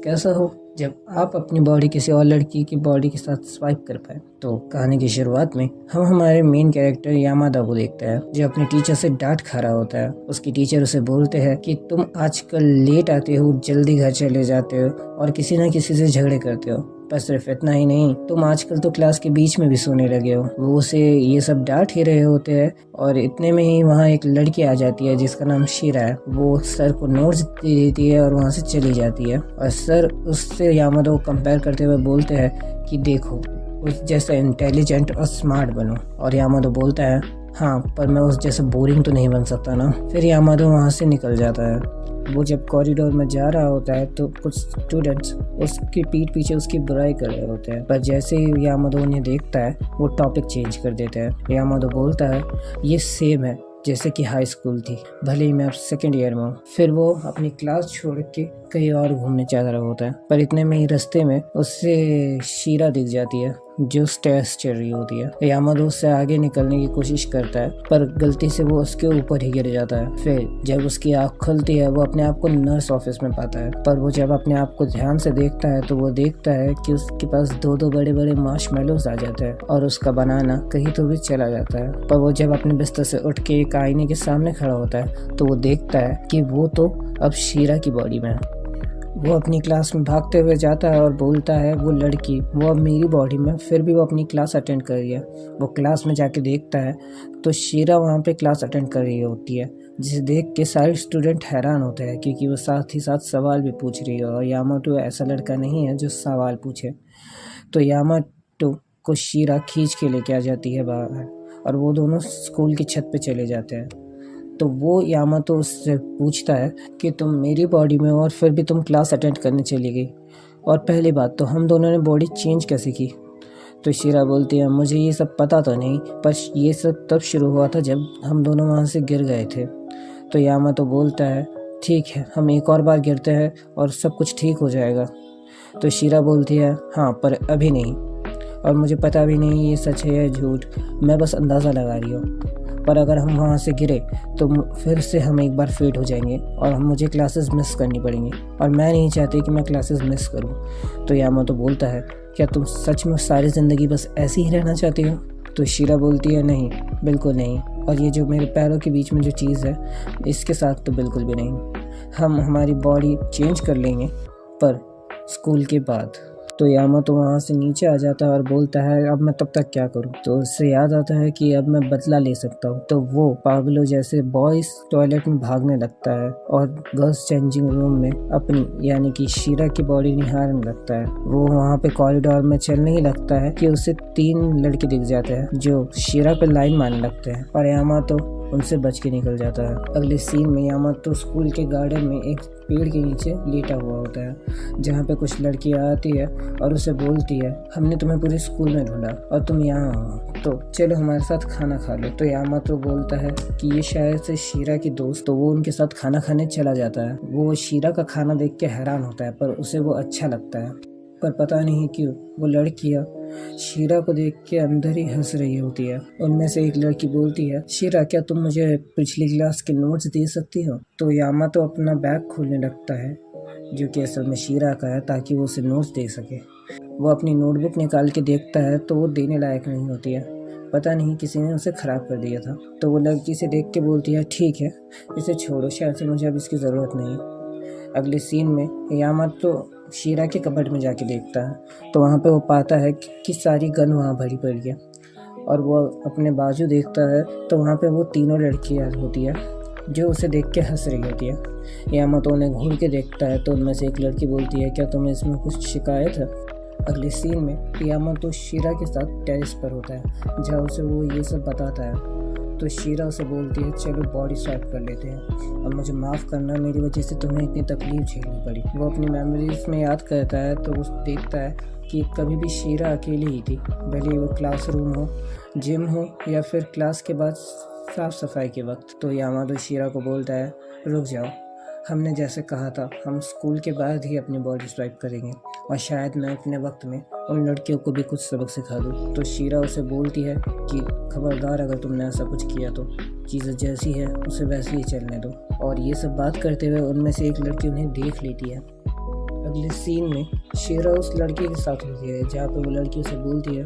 कैसा हो जब आप अपनी बॉडी किसी और लड़की की बॉडी के साथ स्वाइप कर पाए। तो कहानी की शुरुआत में हम हमारे मेन कैरेक्टर यामादा को देखते हैं, जो अपने टीचर से डांट खा रहा होता है। उसकी टीचर उसे बोलते हैं कि तुम आजकल लेट आते हो, जल्दी घर चले जाते हो और किसी न किसी से झगड़े करते हो। पर सिर्फ इतना ही नहीं, तुम आजकल तो क्लास के बीच में भी सोने लगे हो। वो उसे ये सब डांट ही रहे होते हैं और इतने में ही वहाँ एक लड़की आ जाती है जिसका नाम शीरा है। वो सर को नोट्स दे देती है और वहाँ से चली जाती है। और सर उससे यामादा को कंपेयर करते हुए बोलते हैं कि देखो, उस जैसा इंटेलिजेंट और स्मार्ट बनो। और यामादा बोलता है हाँ, पर मैं उस जैसा बोरिंग तो नहीं बन सकता ना। फिर यामादा वहाँ से निकल जाता है। वो जब कॉरिडोर में जा रहा होता है तो कुछ स्टूडेंट्स उसकी पीठ पीछे उसकी बुराई कर रहे होते हैं, पर जैसे ही यामादा उन्हें देखता है वो टॉपिक चेंज कर देते हैं। यामादा बोलता है ये सेम है जैसे कि हाई स्कूल थी, भले ही मैं अब सेकेंड ईयर में हूँ। फिर वो अपनी क्लास छोड़ के कहीं और घूमने जा रहा होता है, पर इतने में ही रास्ते में उससे शीरा दिख जाती है जो स्टेयर्स चढ़ रही होती है। यामादा उससे आगे निकलने की कोशिश करता है, पर गलती से वो उसके ऊपर ही गिर जाता है। फिर जब उसकी आँख खुलती है वो अपने आप को नर्स ऑफिस में पाता है, पर वो जब अपने आप को ध्यान से देखता है तो वो देखता है कि उसके पास दो बड़े बड़े मार्शमेलोस आ जाते हैं और उसका बनाना कहीं तो भी चला जाता है। पर वो जब अपने बिस्तर से उठ के एक आईने के सामने खड़ा होता है तो वो देखता है कि वो तो अब शीरा की बॉडी में है। वो अपनी क्लास में भागते हुए जाता है और बोलता है वो लड़की वो अब मेरी बॉडी में। फिर भी वो अपनी क्लास अटेंड कर रही है। वो क्लास में जाके देखता है तो शीरा वहाँ पे क्लास अटेंड कर रही होती है, जिसे देख के सारे स्टूडेंट हैरान होते हैं क्योंकि वो साथ ही साथ सवाल भी पूछ रही है। और यामाटो ऐसा लड़का नहीं है जो सवाल पूछे। तो यामाटो को शीरा खींच के लेके आ जाती है बाहर और वो दोनों स्कूल की छत पे चले जाते हैं। तो वो यामाटो उससे पूछता है कि तुम मेरी बॉडी में हो और फिर भी तुम क्लास अटेंड करने चली गई, और पहली बात तो हम दोनों ने बॉडी चेंज कैसे की। तो शीरा बोलती है मुझे ये सब पता तो नहीं, पर ये सब तब शुरू हुआ था जब हम दोनों वहाँ से गिर गए थे। तो यामाटो बोलता है ठीक है, हम एक और बार गिरते हैं और सब कुछ ठीक हो जाएगा। तो शीरा बोलती है हाँ, पर अभी नहीं, और मुझे पता भी नहीं ये सच है या झूठ, मैं बस अंदाज़ा लगा रही हूँ। पर अगर हम वहाँ से गिरे तो फिर से हम एक बार फेट हो जाएंगे और मुझे क्लासेस मिस करनी पड़ेंगी, और मैं नहीं चाहती कि मैं क्लासेस मिस करूँ। तो यामाटो बोलता है क्या तुम सच में सारी ज़िंदगी बस ऐसे ही रहना चाहती हो। तो शीरा बोलती है नहीं, बिल्कुल नहीं, और ये जो मेरे पैरों के बीच में जो चीज़ है इसके साथ तो बिल्कुल भी नहीं। हम हमारी बॉडी चेंज कर लेंगे, पर स्कूल के बाद। तो यामाटो वहाँ से नीचे आ जाता है और बोलता है अब मैं तब तक क्या करूँ। तो उससे याद आता है कि अब मैं बदला ले सकता हूँ। तो वो पागलों जैसे बॉयज़ टॉयलेट में भागने लगता है और गर्ल्स चेंजिंग रूम में अपनी यानी कि शीरा की बॉडी निहारने लगता है। वो वहाँ पे कॉरिडोर में चलने ही लगता है कि उसे 3 लड़के दिख जाते हैं जो शीरा पे लाइन मारने लगते हैं, और यामाटो उनसे बच के निकल जाता है। अगले सीन में यामाटो स्कूल के गार्डन में एक पेड़ के नीचे लेटा हुआ होता है, जहाँ पे कुछ लड़कियाँ आती है और उसे बोलती है हमने तुम्हें पूरे स्कूल में ढूंढा और तुम यहाँ हो, तो चलो हमारे साथ खाना खा लो। तो यामाटो बोलता है कि ये शायद से शीरा की दोस्त, तो वो उनके साथ खाना खाने चला जाता है। वो शीरा का खाना देख के हैरान होता है, पर उसे वो अच्छा लगता है। पर पता नहीं क्यों वो लड़कियाँ शीरा को देख के अंदर ही हंस रही होती है। उनमें से एक लड़की बोलती है शीरा क्या तुम मुझे पिछली क्लास के नोट्स दे सकती हो। तो यामाटो अपना बैग खोलने लगता है जो कि असल में शीरा का है, ताकि वो उसे नोट्स दे सके। वो अपनी नोटबुक निकाल के देखता है तो वो देने लायक नहीं होती है, पता नहीं किसी ने उसे ख़राब कर दिया था। तो वो लड़की से देख के बोलती है ठीक है, इसे छोड़ो, शायद से मुझे अब इसकी ज़रूरत नहीं। अगले सीन में यामाटो शीरा के कबर्ड में जाके देखता है तो वहाँ पे वो पाता है कि सारी गन वहाँ भरी पड़ी है, और वो अपने बाजू देखता है तो वहाँ पे वो तीनों लड़कियाँ होती है जो उसे देख के हंस रही होती है। यामाटो उन्हें घूर के देखता है तो उनमें से एक लड़की बोलती है क्या तुम्हें इसमें कुछ शिकायत है। अगले सीन में यामाटो शीरा के साथ टेरेस पर होता है जहाँ उसे वो ये सब बताता है। तो शीरा उसे बोलती है चलो बॉडी स्वैप कर लेते हैं, और मुझे माफ़ करना, मेरी वजह से तुम्हें इतनी तकलीफ झेलनी पड़ी। वो अपनी मेमोरीज में याद करता है तो वो देखता है कि कभी भी शीरा अकेली ही थी, भले वो क्लासरूम हो, जिम हो या फिर क्लास के बाद साफ़ सफाई के वक्त। तो यामाटो शीरा को बोलता है रुक जाओ, हमने जैसे कहा था हम स्कूल के बाद ही अपनी बॉडी स्वाइप करेंगे, और शायद मैं अपने वक्त में उन लड़कियों को भी कुछ सबक सिखा दूँ। तो शीरा उसे बोलती है कि खबरदार अगर तुमने ऐसा कुछ किया तो चीज़ें जैसी है उसे वैसे ही चलने दो। और ये सब बात करते हुए उनमें से एक लड़की उन्हें देख लेती है। अगले सीन में शीरा उस लड़के के साथ होती है जहाँ पे वो लड़की उसे बोलती है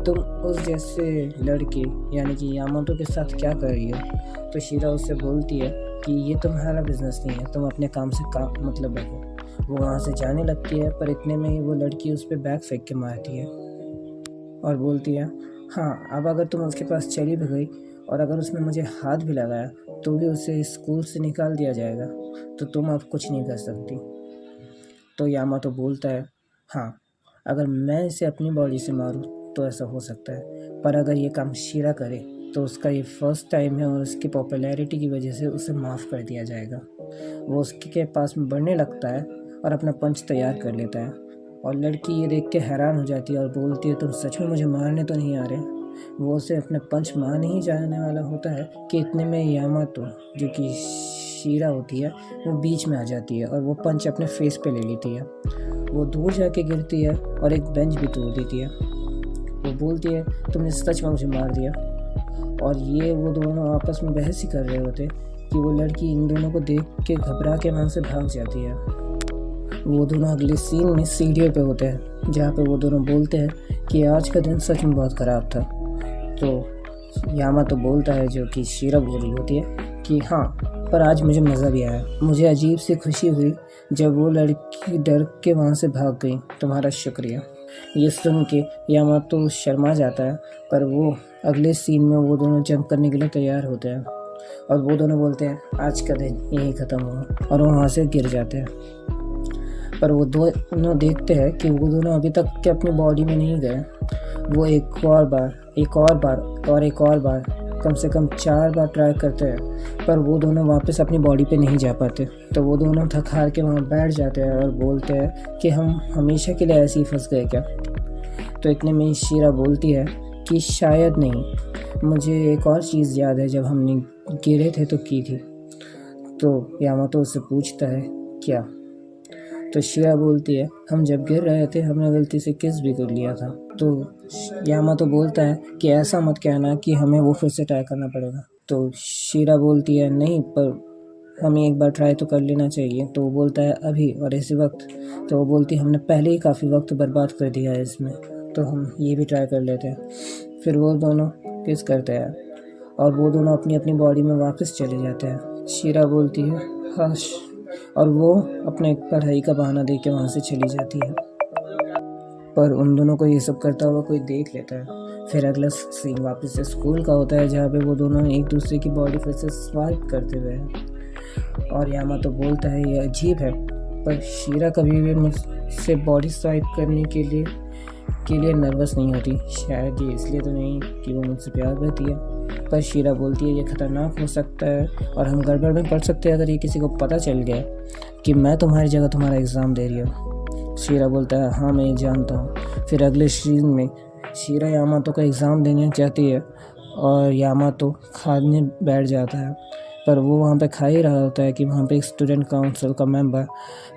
तुम उस जैसे लड़के यानी कि यामातो के साथ क्या कर रही हो। तो शीरा उससे बोलती है कि ये तुम्हारा बिजनेस नहीं है, तुम अपने काम से काम मतलब रखो। वो वहाँ से जाने लगती है, पर इतने में ही वो लड़की उस पर बैग फेंक के मारती है और बोलती है हाँ, अब अगर तुम उसके पास चली भी गई और अगर उसने मुझे हाथ भी लगाया तो भी उसे स्कूल से निकाल दिया जाएगा, तो तुम अब कुछ नहीं कर सकती। तो यामातो बोलता है हाँ, अगर मैं इसे अपनी बॉडी से मारूं तो ऐसा हो सकता है, पर अगर ये काम शीरा करे तो उसका ये फर्स्ट टाइम है और उसकी पॉपुलैरिटी की वजह से उसे माफ़ कर दिया जाएगा। वो उसके पास में बढ़ने लगता है और अपना पंच तैयार कर लेता है और लड़की ये देख के हैरान हो जाती है और बोलती है तुम सच में मुझे मारने तो नहीं आ रहे। वो उसे अपने पंच मारने ही जाने वाला होता है कि इतने में यामातो जो कि शीरा होती है वो बीच में आ जाती है और वो पंच अपने फेस पे ले लेती है। वो दूर जाके गिरती है और एक बेंच भी तोड़ देती है। वो बोलती है तुमने सच में मुझे मार दिया। और ये वो दोनों आपस में बहस ही कर रहे होते कि वो लड़की इन दोनों को देख के घबरा के वहाँ से भाग जाती है। वो दोनों अगले सीन में सीढ़ियों पे होते हैं जहाँ पे वो दोनों बोलते हैं कि आज का दिन सच में बहुत ख़राब था। तो यामातो बोलता है जो कि शीरा बोल रही होती है कि हाँ, पर आज मुझे मज़ा भी आया। मुझे अजीब सी खुशी हुई जब वो लड़की डर के वहाँ से भाग गई। तुम्हारा शुक्रिया। ये सुन के यामातो शर्मा जाता है, पर वो अगले सीन में वो दोनों जंप करने के लिए तैयार होते हैं और वो दोनों बोलते हैं आज का दिन यहीं ख़त्म हुआ और वो वहाँ से गिर जाते हैं। पर वो दोनों देखते हैं कि वो दोनों अभी तक के अपनी बॉडी में नहीं गए। वो एक और बार कम से कम 4 बार ट्राई करते हैं, पर वो दोनों वापस अपनी बॉडी पे नहीं जा पाते। तो वो दोनों थक हार के वहाँ बैठ जाते हैं और बोलते हैं कि हम हमेशा के लिए ऐसे ही फंस गए क्या। तो इतने में शीरा बोलती है कि शायद नहीं, मुझे एक और चीज़ याद है, जब हमने गिरे थे तो की थी। तो यामातो उससे पूछता है क्या। तो शीरा बोलती है हम जब गिर रहे थे हमने गलती से किस भी कर लिया था। तो यामातो बोलता है कि ऐसा मत कहना कि हमें वो फिर से ट्राई करना पड़ेगा। तो शीरा बोलती है नहीं, पर हमें एक बार ट्राई तो कर लेना चाहिए। तो वो बोलता है अभी और इसी वक्त। तो वो बोलती है हमने पहले ही काफ़ी वक्त बर्बाद कर दिया है इसमें, तो हम ये भी ट्राई कर लेते हैं। फिर वो दोनों किस करते हैं और वो दोनों अपनी अपनी बॉडी में वापस चले जाते हैं। शीरा बोलती है हाश, और वो अपने पढ़ाई का बहाना दे के वहाँ से चली जाती है। पर उन दोनों को ये सब करता हुआ कोई देख लेता है। फिर अगला सीन वापस से स्कूल का होता है जहाँ पे वो दोनों एक दूसरे की बॉडी फिर से स्वाइप करते हुए हैं और यामातो बोलता है ये अजीब है, पर शीरा कभी भी मुझसे बॉडी स्वाइप करने के लिए नर्वस नहीं होती। शायद ये इसलिए तो नहीं कि वो मुझसे प्यार करती है, पर शीरा बोलती है ये ख़तरनाक हो सकता है और हम गड़बड़ में पड़ सकते हैं अगर ये किसी को पता चल गया कि मैं तुम्हारी जगह तुम्हारा एग्ज़ाम दे रही हूँ। शीरा बोलता है हाँ, मैं ये जानता हूँ। फिर अगले सीन में शीरा यामातो का एग्ज़ाम देने जाती है और यामातो खाने बैठ जाता है, पर वो वहाँ पे खा ही रहा होता है कि वहाँ पे एक स्टूडेंट काउंसिल का मेंबर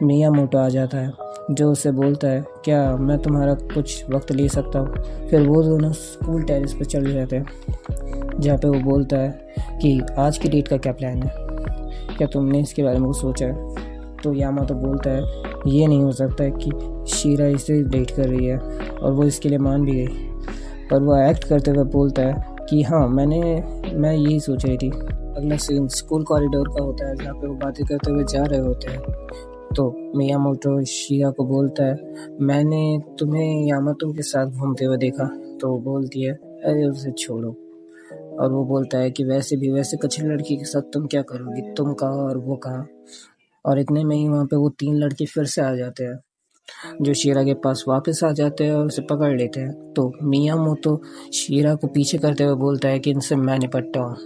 मियामोटो आ जाता है जो उसे बोलता है क्या मैं तुम्हारा कुछ वक्त ले सकता हूँ। फिर वो दोनों स्कूल टेरेस पे चले जाते हैं जहाँ पे वो बोलता है कि आज की डेट का क्या प्लान है, क्या तुमने इसके बारे में कुछ सोचा है। तो यामातो बोलता है ये नहीं हो सकता है कि शीरा इसे डेट कर रही है, और वो इसके लिए मान भी गई। पर वो एक्ट करते हुए बोलता है कि हाँ, मैं यही सोच रही थी। अगला सीन स्कूल कॉरिडोर का होता है जहाँ पे वो बातें करते हुए जा रहे होते हैं। तो मियामोटो शीरा को बोलता है मैंने तुम्हें यामातो के साथ घूमते हुए देखा। तो वो बोलती है अरे उसे छोड़ो, और वो बोलता है कि वैसे कच्ची लड़की के साथ तुम क्या करोगी, तुम कहाँ और वो कहाँ। और इतने में ही वहाँ पे वो 3 लड़के फिर से आ जाते हैं जो शीरा के पास वापस आ जाते हैं और उसे पकड़ लेते हैं। तो मियामोटो शीरा को पीछे करते हुए बोलता है कि इनसे मैं निपटता हूँ।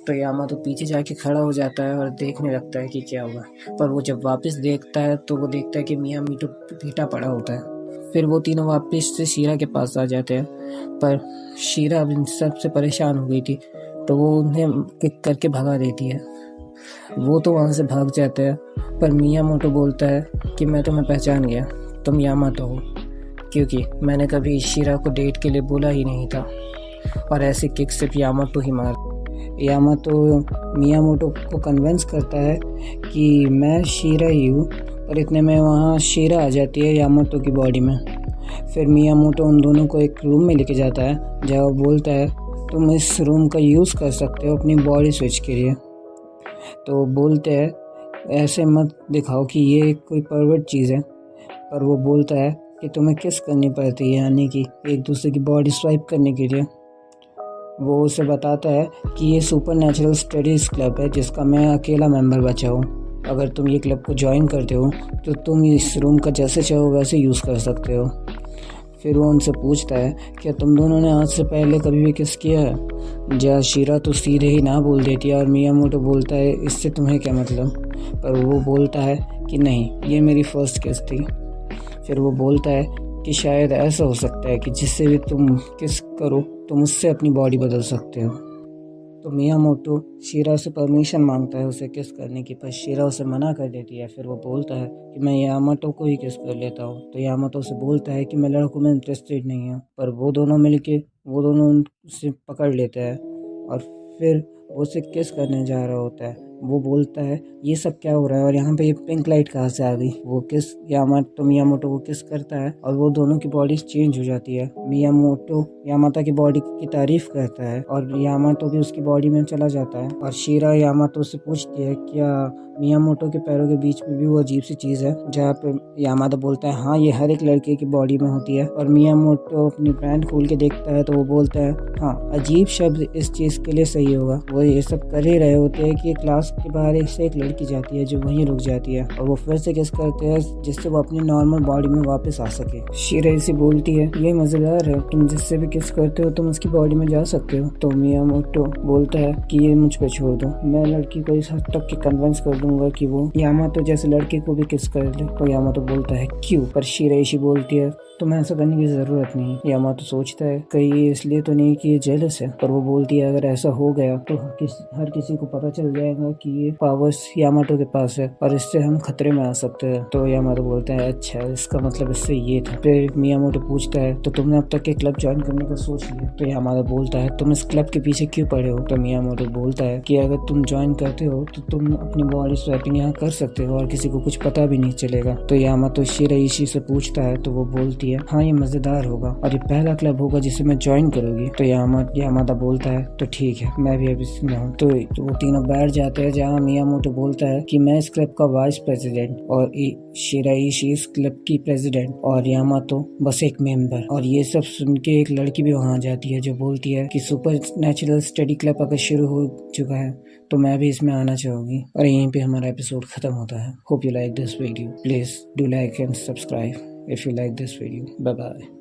तो यामातो पीछे जाके खड़ा हो जाता है और देखने लगता है कि क्या हुआ, पर वो जब वापस देखता है तो वो देखता है कि मियामोटो पीटा पड़ा होता है। फिर वो तीनों वापस से शीरा के पास आ जाते हैं, पर शीरा अब इन सब से परेशान हो गई थी तो वो उन्हें किक करके भगा देती है। वो तो वहाँ से भाग जाते हैं, पर मियामोटो बोलता है कि मैं तुम्हें पहचान गया, तुम यामातो हो, क्योंकि मैंने कभी शीरा को डेट के लिए बोला ही नहीं था। और ऐसे किक सिर्फ यामातो ही मार। यामातो मियामोटो को कन्विंस करता है कि मैं शीरा ही हूँ, पर इतने में वहाँ शीरा आ जाती है यामाटो की बॉडी में। फिर मियामोटो उन दोनों को एक रूम में लेके जाता है जहाँ वो बोलता है तुम इस रूम का यूज़ कर सकते हो अपनी बॉडी स्विच के लिए। तो बोलते हैं ऐसे मत दिखाओ कि ये कोई परवर्ट चीज़ है, पर वो बोलता है कि तुम्हें किस करनी पड़ती है, यानी कि एक दूसरे की बॉडी स्वाइप करने के लिए। वो उसे बताता है कि ये सुपर नेचुरल स्टडीज़ क्लब है जिसका मैं अकेला मेंबर बचा हूँ। अगर तुम ये क्लब को ज्वाइन करते हो तो तुम इस रूम का जैसे चाहो वैसे यूज़ कर सकते हो। फिर वो उनसे पूछता है क्या तुम दोनों ने आज से पहले कभी भी किस किया है। जहाँ शीरा तो सीधे ही ना बोल देती है और मियामोटो बोलता है इससे तुम्हें क्या मतलब, पर वो बोलता है कि नहीं, ये मेरी फर्स्ट किस थी। फिर वो बोलता है कि शायद ऐसा हो सकता है कि जिससे भी तुम किस करो तुम उससे अपनी बॉडी बदल सकते हो। तो मियामोटो शीरा से परमिशन मांगता है उसे किस करने की, पर शीरा उसे मना कर देती है। फिर वो बोलता है कि मैं यामाटो को ही किस कर लेता हूँ। तो यामाटो उसे बोलता है कि मैं लड़कों में इंटरेस्टेड नहीं हूँ, पर वो दोनों उसे पकड़ लेते हैं और फिर वो उसे किस करने जा रहा होता है। वो बोलता है ये सब क्या हो रहा है और यहाँ पे ये पिंक लाइट कहाँ से आ गई। वो किस मियामोटो को किस करता है और वो दोनों की बॉडी चेंज हो जाती है। मियामोटो यामाता की बॉडी की तारीफ करता है और यामाटो भी उसकी बॉडी में चला जाता है। और शीरा यामाटो से पूछती है क्या मियामोटो के पैरों के बीच में भी वो अजीब सी चीज़ है, जहाँ पे यामाटो बोलता है हाँ ये हर एक लड़के की बॉडी में होती है। और मियामोटो अपनी पैंट खोल के देखता है तो वो बोलता है हाँ अजीब शब्द इस चीज़ के लिए सही होगा। वो ये सब कर ही रहे होते हैं कि क्लास के बाहर से एक लड़की जाती है जो वहीं रुक जाती है और वो फिर से किस करते हैं जिससे वो अपनी नॉर्मल बॉडी में वापस आ सके। शीरा इसी बोलती है ये मजेदार है, तुम जिससे भी किस करते हो तुम उसकी बॉडी में जा सकते हो। तो मियामोटो बोलता है कि ये मुझ पे छोड़ दो, मैं लड़की को इस हद तक कि कन्विंस कर दूंगा कि वो यामाटो जैसे लड़के को भी किस कर ले। तो यामाटो बोलता है क्यों, पर शीरा इसी बोलती है तुम्हें ऐसा करने की जरूरत नहीं। यामाटो सोचता है कहीं ये इसलिए तो नहीं कि ये जेलस है, पर वो बोलती है अगर ऐसा हो गया तो हर किसी को पता चल जाएगा कि ये पावर्स यामाटो के पास है और इससे हम खतरे में आ सकते हैं। तो यामाटो बोलता है अच्छा इसका मतलब इससे ये था। फिर मियामोटो पूछता है तो तुमने अब तक के क्लब ज्वाइन करने का सोच लिया। तो यामाटो बोलता है तुम इस क्लब के पीछे क्यों पड़े हो। तो मियामोटो बोलता है कि अगर तुम ज्वाइन करते हो तो तुम अपनी बॉडी स्वैपिंग यहाँ कर सकते हो और किसी को कुछ पता भी नहीं चलेगा। तो यामाटो शिराइशी से पूछता है तो वो बोलती है हाँ ये मजेदार होगा और ये पहला क्लब होगा जिसे मैं ज्वाइन करूंगी। तो यामादा बोलता है तो ठीक है मैं भी अब इसमें हूँ। तो वो तीनों बैठ जाते हैं जहाँ मियामोटो बोलता है कि मैं इस क्लब का वाइस प्रेसिडेंट और शिराइशी इस क्लब की प्रेसिडेंट और यामाटो बस एक मेंबर। और ये सब सुन के एक लड़की भी वहाँ जाती है जो बोलती है कि सुपर नेचुरल स्टडी क्लब अगर शुरू हो चुका है तो मैं भी इसमें आना चाहूंगी। और यहीं पे हमारा एपिसोड खत्म होता है। Hope you like this video, please do like and subscribe if you like this video. Bye bye.